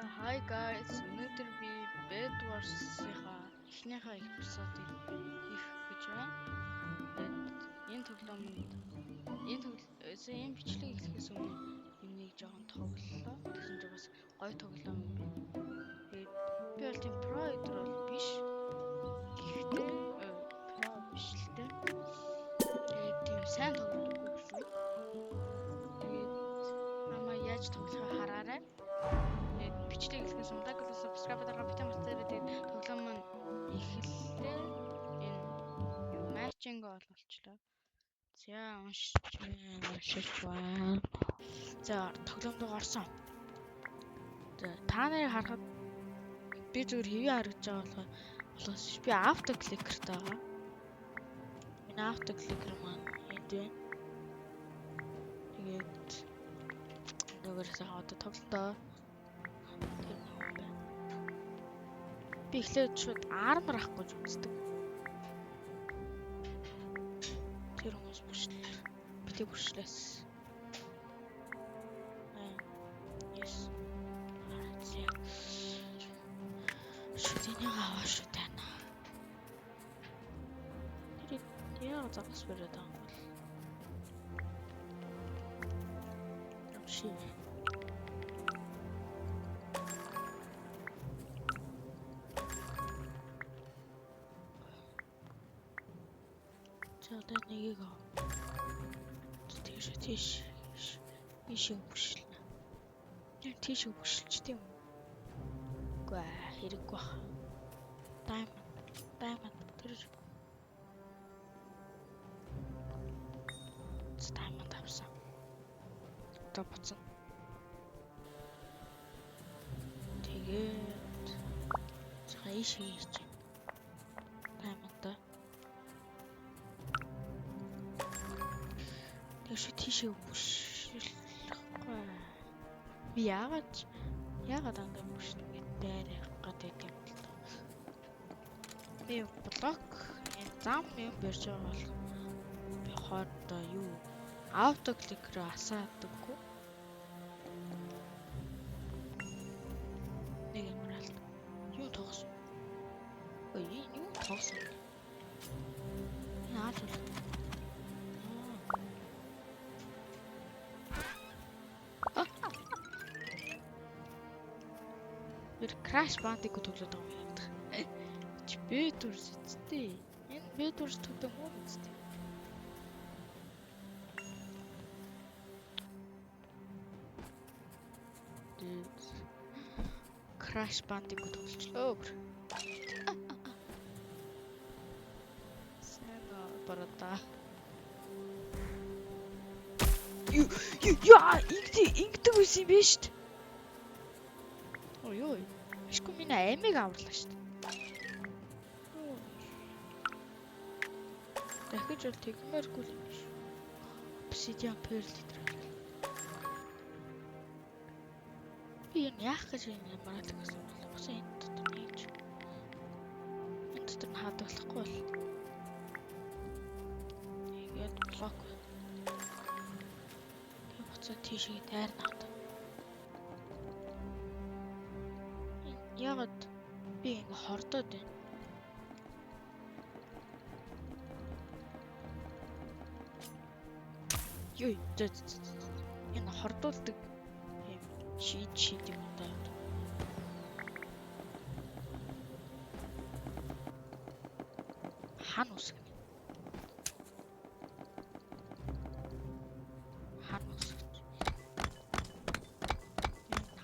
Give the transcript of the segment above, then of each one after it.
Hi guys, өнөөдөр би Bed Wars-ийнхаа эхнийхээ эпизодыг хийх гэж байна. Тэгээд энэ бичлэг эхлэхээс өмнө юмыг жоохон тоглолоо. Тэгсэн чинь бас гоё тоглоом юм байна. Тэгээд би бол тийм про эдэр бол биш. Гэхдээ про биш л дээ. Тэгээд тийм сайн тоглохгүй шүү. Тэгээд намайг яаж тоглохыг хараарай. Бичлэг эхлэхээс өмнө subscribe дарга битэн мартаарай. Тэгээд тоглоом маань эхэллээ. Энэ матчинг олголчлаа. За уншиж байна. За тоглоом руу орсон. За та нарыг харахад би зүгээр хэвээ харагдаж байгаа болохоос би автокликертэй байгаа. Энэ автокликер маань энд байна. Тэгээд нөгөөсөө одоо тоглолтоо би эхлээд шууд армор авахгүй үздэг. Тэр хүмүүс бүршлээ. Битээ бүршлээс. Yes. Шүтний аваа шүү тань. Тэр яа загас бэрээд байгаа юм бол. Ши. Одоо нэгийг тийш бүршилнэ. Яг тийш бүршилч тийм үү? Үгүй хэрэггүй бах. Diamond тэр diamond авсан. Одоо буцсан. Тэгээд цааш хийж Тэшээ тийшээ бүршилэхгүй. Би яагаад ангай бүршнэ гэдэг гадаг юм л та. Би блок зам юм барьж байгаа бол би хоордоо юу автокликер асаадаггүй. Нэг юмралт. Юу тогсон? Ой, юу тогсон? Наад л Crash Bandicoot тоглоод байгаа юм ядах. Чи Bedwars үсттэй. Энэ Bedwars тоглоом уу үсттэй. Crash Bandicoot тоглолцлоо. Сэна барата. Ингэдэг үс юм биш үү? Ой. Ишгүй миний амиг аварлаа шүү дээ. Дахиж бол тэгмээргүй юм биш. Obsidian pearl гэдэг. Би яах гэж энэ маргадаг гэсэн юм бол бас энэ дотор нээж. Энэ дотор хадгалахгүй бол. Тэгээд блок. Тэгээд буцаа тийшээ тайрна авт. Ягаад би ингэ хордоод байна? Юу энэ хордуулдаг юм шийд юм даа. Хан усгэн.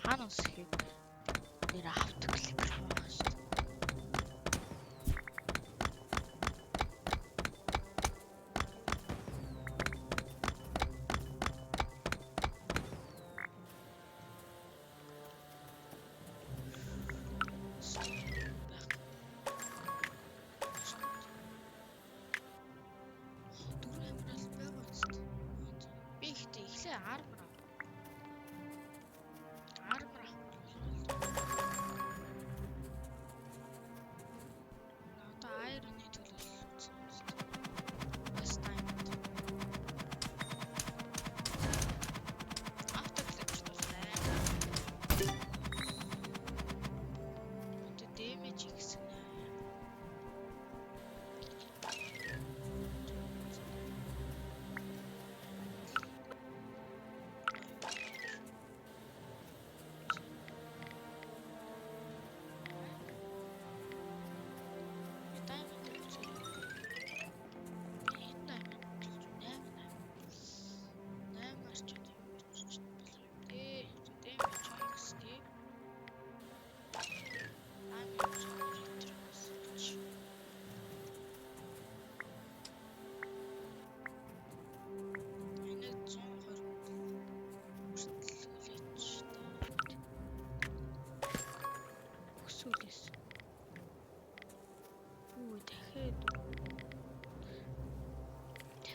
Хан усгэн. Нэр автокликер байгаа шүү. Би ихтэй армор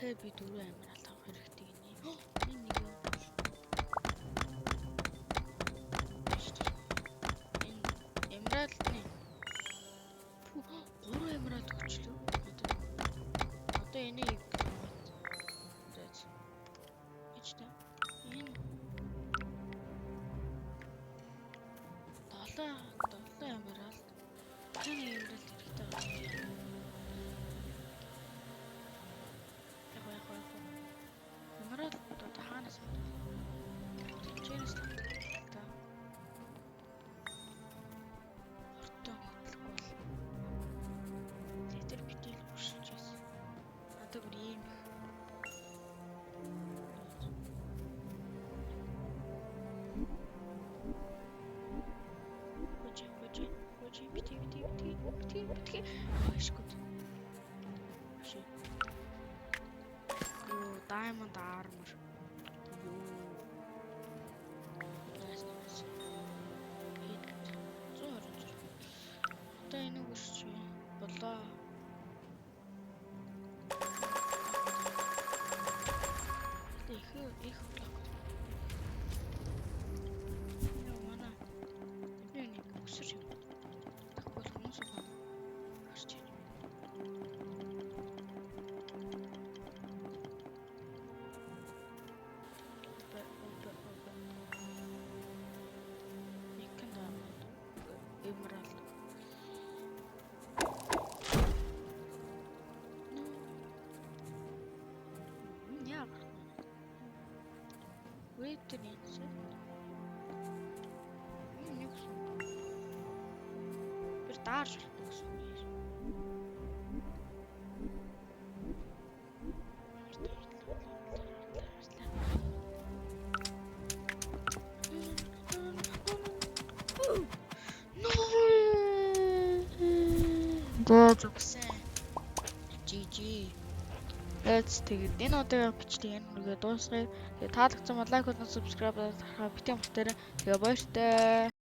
Тэгэхээр би 4 амиралт авах хэрэгтэй гинэ. Энэ нэг юм. Энэ амиралт нэ. 3 амиралт өчлөө. Одоо энийг заач. Ичтэй. Энэ 7 амиралт. Таны амиралт хэрэгтэй байна. Амиралт одоо хаанаас тэнцэнэс та. Хортон хөтлөхгүй бол. Тэр битэл өшөлж байсан. Одоо бүр ийм их. Хожи бити. Ашгүй. Юу, diamond armor. Юу. Nice. Одоо энийг өсч болоо. Их блок. Яа мана. Би нэг өсөж юм. Тэгвэл хүмүүс байна. Гарч ирнэ. Emerald. Yeah. Wait a minute. Bir darж болсон юм. Гооцсон. GG. Let's тэгээд энэ удаагийн бичлэг энэ үргээ дуусгая. Тэгээд таалагдсан бол лайк болон subscribe дарахаа битэн бутаарай. Тэгээ баяртай.